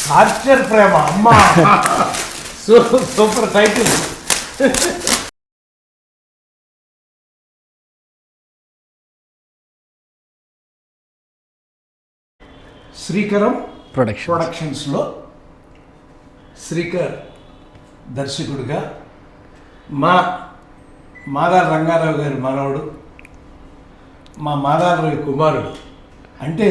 Torture ప్రేమ అమ్మా super title. Srikaram ప్రొడక్షన్స్లో Srikar దర్శకుడిగా మాదాల రంగారావు గారి మనవడు, మా మాదాల రవి కుమారుడు. అంటే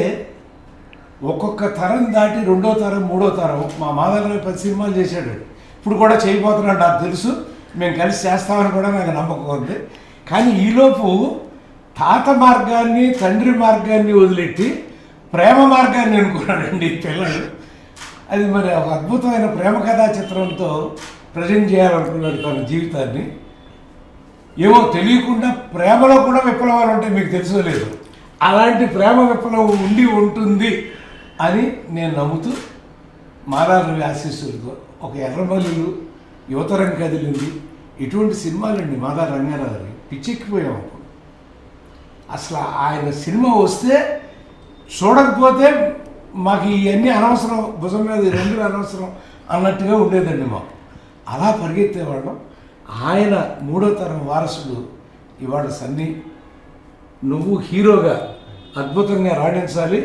ఒక్కొక్క తరం దాటి రెండో తరం మూడో తరం మా మాదాల రవి 10 సినిమాలు చేశాడు. ఇప్పుడు కూడా చేయబోతున్నాడు నాకు తెలుసు. మేము కలిసి చేస్తామని కూడా నాకు నమ్మకం ఉంది. కానీ ఈలోపు తాత మార్గాన్ని తండ్రి మార్గాన్ని వదిలెట్టి ప్రేమ మార్గాన్ని అనుకున్నాడండి పిల్లలు. అది మరి ఒక అద్భుతమైన ప్రేమ కథా చిత్రంతో ప్రజెంట్ చేయాలనుకున్నాడు తన జీవితాన్ని. ఏమో తెలియకుండా ప్రేమలో కూడా విప్లవాలు ఉంటాయి, మీకు తెలుసుకోలేదు. అలాంటి ప్రేమ విప్లవం ఉంటుంది అని నేను నమ్ముతూ మాదాల రవి ఆశీస్సులతో ఒక ఎర్రమల్లులు, యువతరం కదిలింది, ఇటువంటి సినిమాలండి మాదాల రంగారావు పిచ్చెక్కిపోయాం. అప్పుడు అసలు ఆయన సినిమా వస్తే చూడకపోతే మాకు ఇవన్నీ అనవసరం, భుజం మీద 2 అనవసరం అన్నట్టుగా ఉండేదండి మాకు. అలా పరిగెత్తేవాళ్ళం. ఆయన 3వ తరం వారసుడు ఇవాళ సన్నీ, నువ్వు హీరోగా అద్భుతంగా రాణించాలి.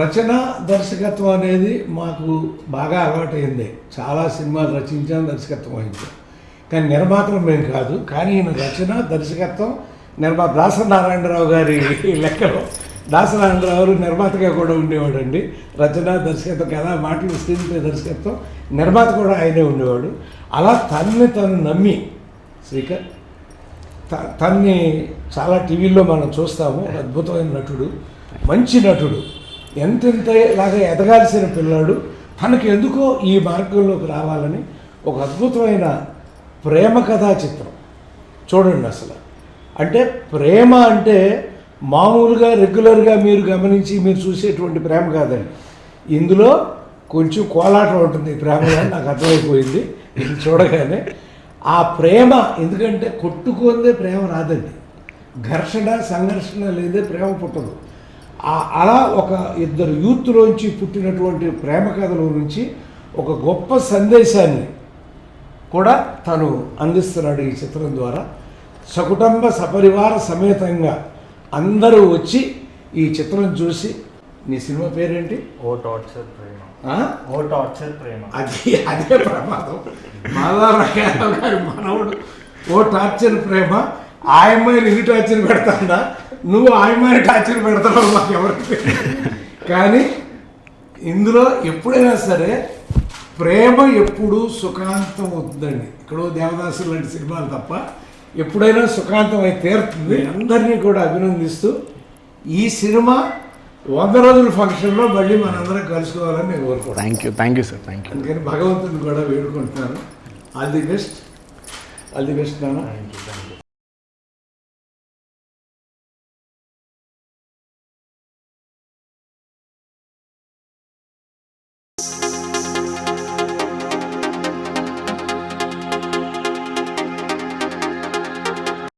రచన దర్శకత్వం అనేది మాకు బాగా అలవాటైంది. చాలా సినిమాలు రచించాం, దర్శకత్వం వహించాం. కానీ నిర్మాతలు మేము కాదు. కానీ ఈయన రచన దర్శకత్వం నిర్మాత దాసనారాయణరావు గారి లెక్కలో దాసనారాయణరావు నిర్మాతగా కూడా ఉండేవాడండి. రచన దర్శకత్వం కదా, మాటలు స్క్రీన్ ప్లే దర్శకత్వం, నిర్మాత కూడా ఆయనే ఉండేవాడు. అలా తను నమ్మి శ్రీకర్ తన్ని చాలా టీవీల్లో మనం చూస్తాము. అద్భుతమైన నటుడు, మంచి నటుడు, ఎంతెంతలాగా ఎదగాల్సిన పిల్లాడు. తనకు ఎందుకో ఈ మార్గంలోకి రావాలని ఒక అద్భుతమైన ప్రేమ కథా చిత్రం చూడండి. అసలు అంటే ప్రేమ అంటే మామూలుగా రెగ్యులర్గా మీరు గమనించి మీరు చూసేటువంటి ప్రేమ కాదండి. ఇందులో కొంచెం కోలాటం ఉంటుంది ప్రేమలో, నాకు అర్థమైపోయింది ఇది చూడగానే. ఆ ప్రేమ ఎందుకంటే కొట్టుకుందే ప్రేమ రాదండి, ఘర్షణ సంఘర్షణ లేదే ప్రేమ పుట్టదు. అలా ఒక ఇద్దరు యూత్లోంచి పుట్టినటువంటి ప్రేమ కథల నుంచి ఒక గొప్ప సందేశాన్ని కూడా తను అందిస్తున్నాడు ఈ చిత్రం ద్వారా. సకుటుంబ సపరివార సమేతంగా అందరూ వచ్చి ఈ చిత్రం చూసి, నీ సినిమా పేరేంటి? ఓ టార్చర్ ప్రేమ. అదే ప్రమాదం. మాదాల రంగారావు గారి మనవడు ఓ టార్చర్ ప్రేమ. ఆ అమ్మాయిని ఇది టార్చర్ పెడతాడా, నువ్వు ఆ అమ్మాయిని టార్చర్ పెడతావు మాకు ఎవరికి. కానీ ఇందులో ఎప్పుడైనా సరే ప్రేమ ఎప్పుడు సుఖాంతం అవుతుందండి. ఇక్కడో దేవదాసు లాంటి సినిమాలు తప్ప ఎప్పుడైనా సుఖాంతం అయితే తీరుతుంది. అందరినీ కూడా అభినందిస్తూ ఈ సినిమా 100 రోజుల ఫంక్షన్లో మళ్ళీ మనందరం కలుసుకోవాలని నేను కోరుకుంటాను. Thank you sir. అందుకని భగవంతుని కూడా వేడుకుంటున్నాను. ఆల్ ది బెస్ట్ నాన్న.